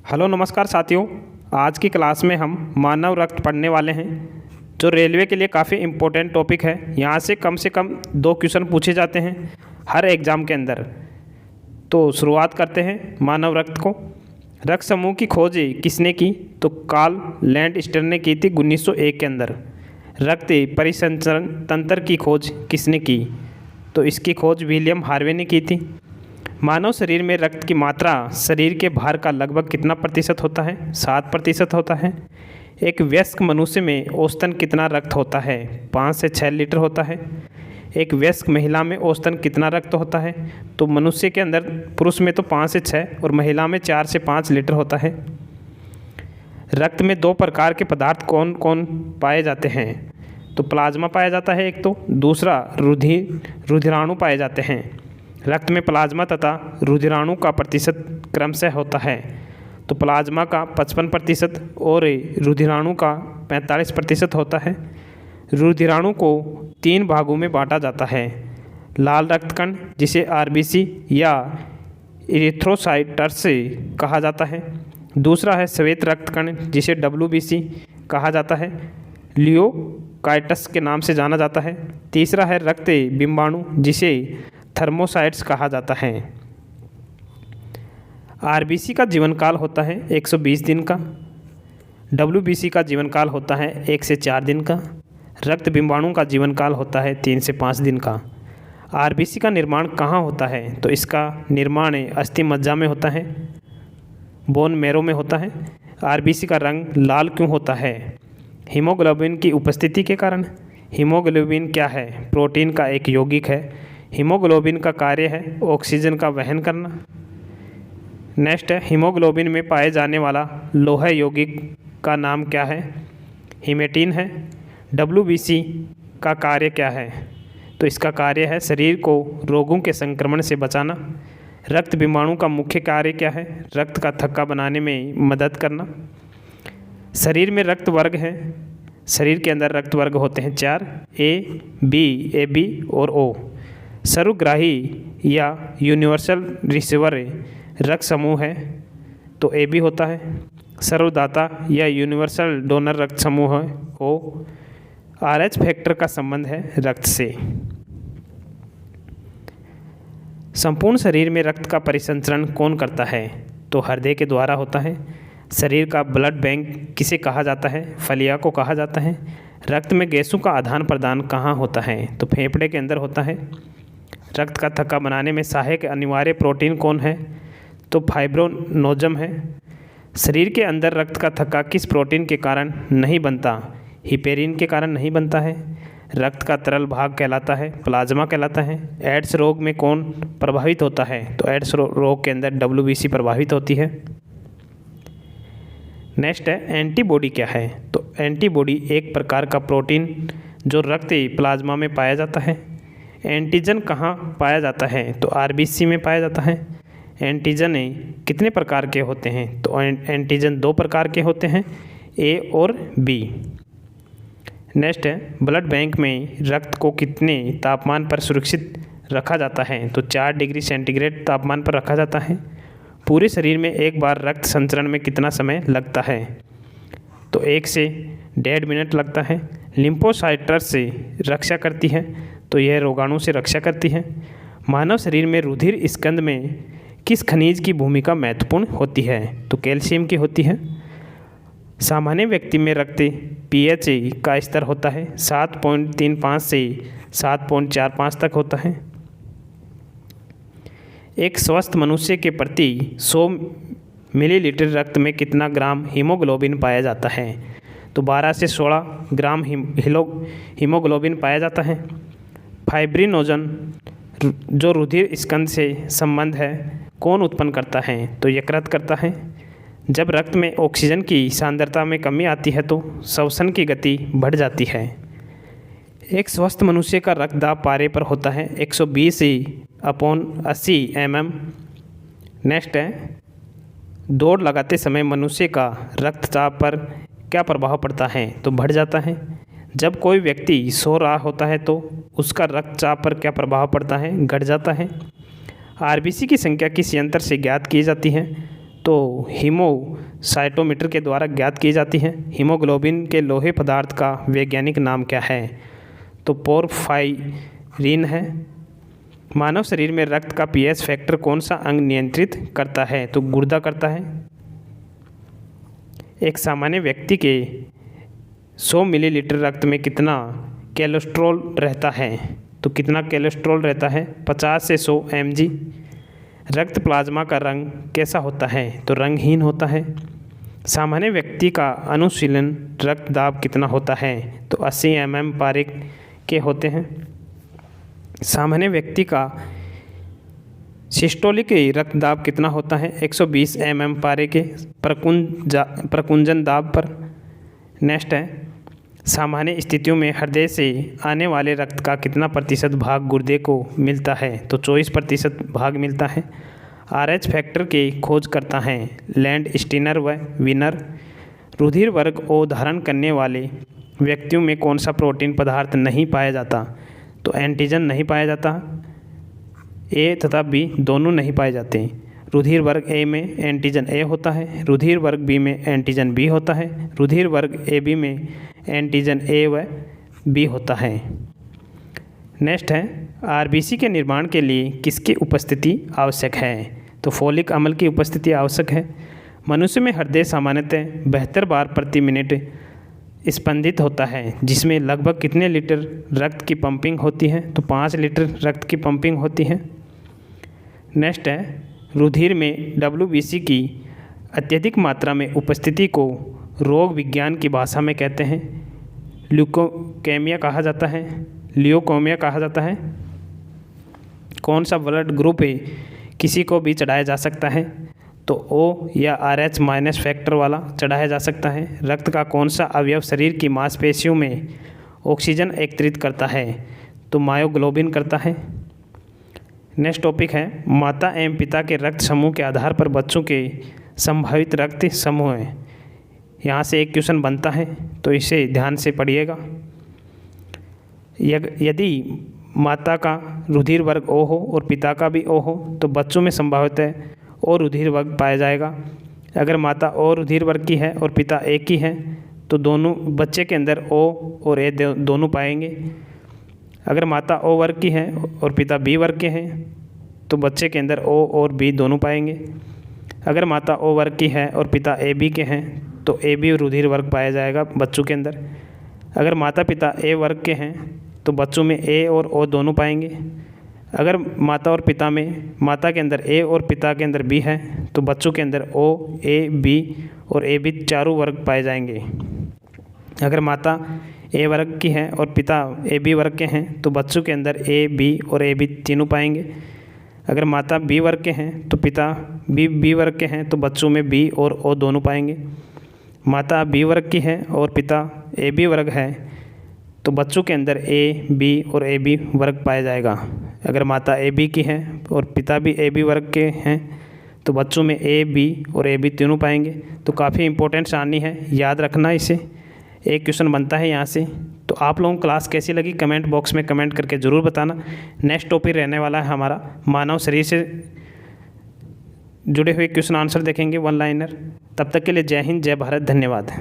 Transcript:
Hello नमस्कार साथियों। आज की क्लास में हम मानव रक्त पढ़ने वाले हैं जो रेलवे के लिए काफ़ी इम्पोर्टेंट टॉपिक है। यहाँ से कम 2 क्वेश्चन पूछे जाते हैं हर एग्ज़ाम के अंदर। तो शुरुआत करते हैं मानव रक्त को। रक्त समूह की खोज किसने की? तो कार्ल लैंडस्टर ने की थी 1901 के अंदर। रक्त परिसंचरण तंत्र की खोज किसने की? तो इसकी खोज विलियम हार्वे ने की थी। मानव शरीर में रक्त की मात्रा शरीर के भार का लगभग कितना प्रतिशत होता है? 7% होता है। एक वयस्क मनुष्य में औसतन कितना रक्त होता है? 5 से 6 लीटर होता है। एक वयस्क महिला में औसतन कितना रक्त होता है? तो मनुष्य के अंदर पुरुष में तो 5 से 6 और महिला में 4 से 5 लीटर होता है। रक्त में 2 प्रकार के पदार्थ कौन कौन पाए जाते हैं? तो प्लाज्मा पाया जाता है एक, तो दूसरा रुधिराणु पाए जाते हैं। रक्त में प्लाज्मा तथा रुधिराणु का प्रतिशत क्रमशः होता है। तो प्लाज्मा का 55% और रुधिराणु का 45% होता है। रुधिराणु को 3 भागों में बांटा जाता है। लाल रक्तकण जिसे आरबीसी या इरिथ्रोसाइट्स कहा जाता है। दूसरा है श्वेत रक्तकण जिसे डब्ल्यूबीसी कहा जाता है, ल्यूकोसाइट्स के नाम से जाना जाता है। तीसरा है रक्त बिंबाणु जिसे थर्मोसाइट्स कहा जाता है। आरबीसी का जीवन काल होता है 120 दिन का। डब्ल्यूबीसी का जीवन काल होता है 1 से 4 दिन का। रक्त बिंबाणु का जीवन काल होता है 3 से 5 दिन का। आरबीसी का निर्माण कहाँ होता है? तो इसका निर्माण अस्थि मज्जा में होता है, बोन मैरो में होता है। आरबीसी का रंग लाल क्यों होता है? हीमोग्लोबिन की उपस्थिति के कारण। हीमोग्लोबिन क्या है? प्रोटीन का एक यौगिक है। हीमोग्लोबिन का कार्य है ऑक्सीजन का वहन करना। नेक्स्ट है हीमोग्लोबिन में पाए जाने वाला लोह यौगिक का नाम क्या है? हीमेटिन है। डब्ल्यूबीसी का कार्य क्या है? तो इसका कार्य है शरीर को रोगों के संक्रमण से बचाना। रक्त बिंबाणु का मुख्य कार्य क्या है? रक्त का थक्का बनाने में मदद करना। शरीर में रक्त वर्ग है। शरीर के अंदर रक्त वर्ग होते हैं 4, ए बी और ओ। सर्वग्राही या यूनिवर्सल रिसीवर रक्त समूह है तो ए बी होता है। सर्वदाता या यूनिवर्सल डोनर रक्त समूह है ओ। RH फैक्टर का संबंध है रक्त से। संपूर्ण शरीर में रक्त का परिसंचरण कौन करता है? तो हृदय के द्वारा होता है। शरीर का ब्लड बैंक किसे कहा जाता है? फलिया को कहा जाता है। रक्त में गैसों का आदान प्रदान कहाँ होता है? तो फेफड़े के अंदर होता है। रक्त का थक्का बनाने में सहायक अनिवार्य प्रोटीन कौन है? तो फाइब्रोनोजम है। शरीर के अंदर रक्त का थक्का किस प्रोटीन के कारण नहीं बनता? हिपेरिन के कारण नहीं बनता है। रक्त का तरल भाग कहलाता है प्लाज्मा कहलाता है। एड्स रोग में कौन प्रभावित होता है? तो एड्स रोग के अंदर डब्ल्यूबीसी प्रभावित होती है। नेक्स्ट है एंटीबॉडी क्या है? तो एंटीबॉडी एक प्रकार का प्रोटीन जो रक्त प्लाज्मा में पाया जाता है। एंटीजन कहाँ पाया जाता है? तो आरबीसी में पाया जाता है। एंटीजन कितने प्रकार के होते हैं? तो एंटीजन 2 प्रकार के होते हैं, ए और बी। नेक्स्ट है ब्लड बैंक में रक्त को कितने तापमान पर सुरक्षित रखा जाता है? तो 4 डिग्री सेंटीग्रेड तापमान पर रखा जाता है। पूरे शरीर में एक बार रक्त संचरण में कितना समय लगता है? तो 1 से 1.5 मिनट लगता है। लिम्फोसाइट्स से रक्षा करती है तो यह रोगाणु से रक्षा करती है। मानव शरीर में रुधिर स्कंद में किस खनिज की भूमिका महत्वपूर्ण होती है? तो कैल्शियम की होती है। सामान्य व्यक्ति में रक्त पीएच का स्तर होता है 7.35 से 7.45 तक होता है। एक स्वस्थ मनुष्य के प्रति 100 मिलीलीटर रक्त में कितना ग्राम हीमोग्लोबिन पाया जाता है? तो 12 से 16 ग्राम हीमोग्लोबिन पाया जाता है। फाइब्रिनोजन जो रुधिर स्कंद से संबंध है कौन उत्पन्न करता है? तो यकृत करता है। जब रक्त में ऑक्सीजन की सांद्रता में कमी आती है तो श्वसन की गति बढ़ जाती है। एक स्वस्थ मनुष्य का रक्त दाब पारे पर होता है 120/80 mm। नेक्स्ट है दौड़ लगाते समय मनुष्य का रक्तचाप पर क्या प्रभाव पड़ता है? तो बढ़ जाता है। जब कोई व्यक्ति सो रहा होता है तो उसका रक्तचाप पर क्या प्रभाव पड़ता है? घट जाता है। आरबीसी की संख्या किस यंत्र से ज्ञात की जाती है? तो हीमोसाइटोमीटर के द्वारा ज्ञात की जाती है। हीमोग्लोबिन के लोहे पदार्थ का वैज्ञानिक नाम क्या है? तो पोरफायरिन है। मानव शरीर में रक्त का पीएच फैक्टर कौन सा अंग नियंत्रित करता है? तो गुर्दा करता है। एक सामान्य व्यक्ति के 100 मिलीलीटर रक्त में कितना कोलेस्ट्रॉल रहता है? तो कितना कोलेस्ट्रॉल रहता है? 50 से 100 mg। रक्त प्लाज्मा का रंग कैसा होता है? तो रंगहीन होता है। सामान्य व्यक्ति का अनुशीलन रक्तदाब कितना होता है? तो 80 mm पारे के होते हैं। सामान्य व्यक्ति का सिस्टोलिक रक्तदाब कितना होता है? 120 mm पारे के प्रकुंजन दाब पर। नेक्स्ट है, सामान्य स्थितियों में हृदय से आने वाले रक्त का कितना प्रतिशत भाग गुर्दे को मिलता है? तो 24% भाग मिलता है। RH फैक्टर के खोज करता है लैंड स्टीनर व विनर। रुधिर वर्ग O धारण करने वाले व्यक्तियों में कौन सा प्रोटीन पदार्थ नहीं पाया जाता? तो एंटीजन नहीं पाया जाता। A तथा B दोनों नहीं पाए जाते। रुधिर वर्ग A में एंटीजन A होता है, रुधिर वर्ग B में एंटीजन B होता है, रुधिर वर्ग AB में एंटीजन A व B होता है। नेक्स्ट है, RBC के निर्माण के लिए किसकी उपस्थिति आवश्यक है? तो फोलिक अम्ल की उपस्थिति आवश्यक है। मनुष्य में हृदय सामान्यतः 72 बार प्रति मिनट स्पंदित होता है, जिसमें लगभग कितने लीटर रक्त की पंपिंग होती है? तो 5 लीटर रक्त की पंपिंग होती है। नेक्स्ट है, रुधिर में WBC की अत्यधिक मात्रा में उपस्थिति को रोग विज्ञान की भाषा में कहते हैं ल्यूकोकेमिया कहा जाता है। ल्यूकोमिया कहा जाता है। कौन सा ब्लड ग्रुप है किसी को भी चढ़ाया जा सकता है? तो O या RH माइनस फैक्टर वाला चढ़ाया जा सकता है। रक्त का कौन सा अवयव शरीर की मांसपेशियों में ऑक्सीजन एकत्रित करता है? तो मायोग्लोबिन करता है। नेक्स्ट टॉपिक है, माता एवं पिता के रक्त समूह के आधार पर बच्चों के संभावित रक्त समूह हैं। यहाँ से एक क्वेश्चन बनता है, तो इसे ध्यान से पढ़िएगा। यदि माता का रुधिर वर्ग O हो और पिता का भी O हो तो बच्चों में संभावित है O रुधिर वर्ग पाया जाएगा। अगर माता O रुधिर वर्ग की है और पिता A की है तो दोनों बच्चे के अंदर O और A दोनों पाएंगे। अगर माता O वर्ग की है और पिता B वर्ग के हैं तो बच्चे के अंदर O और B दोनों पाएंगे। अगर माता O वर्ग की है और पिता AB के हैं तो AB रुधिर वर्ग पाया जाएगा बच्चों के अंदर। अगर माता पिता A वर्ग के हैं तो बच्चों में A और O दोनों पाएंगे। अगर माता और पिता में माता के अंदर A और पिता के अंदर B है तो बच्चों के अंदर O, A, B और AB चारों वर्ग पाए जाएंगे। अगर माता A वर्ग की है और पिता AB वर्ग के हैं तो बच्चों के अंदर A, B और AB तीनों पाएंगे। अगर माता B वर्ग के हैं तो पिता B वर्ग के हैं तो बच्चों में B और O दोनों पाएंगे। माता B वर्ग की है और पिता AB वर्ग है तो बच्चों के अंदर A, B और AB वर्ग पाया जाएगा। अगर माता AB की है और पिता भी AB वर्ग के हैं तो बच्चों में A, B और AB तीनों पाएंगे। तो काफ़ी इंपॉर्टेंट सारणी है, याद रखना इसे। एक क्वेश्चन बनता है यहाँ से। तो आप लोगों को क्लास कैसी लगी कमेंट बॉक्स में कमेंट करके ज़रूर बताना। नेक्स्ट टॉपिक रहने वाला है हमारा मानव शरीर से जुड़े हुए क्वेश्चन आंसर देखेंगे 1 लाइनर। तब तक के लिए जय हिंद, जय भारत, धन्यवाद।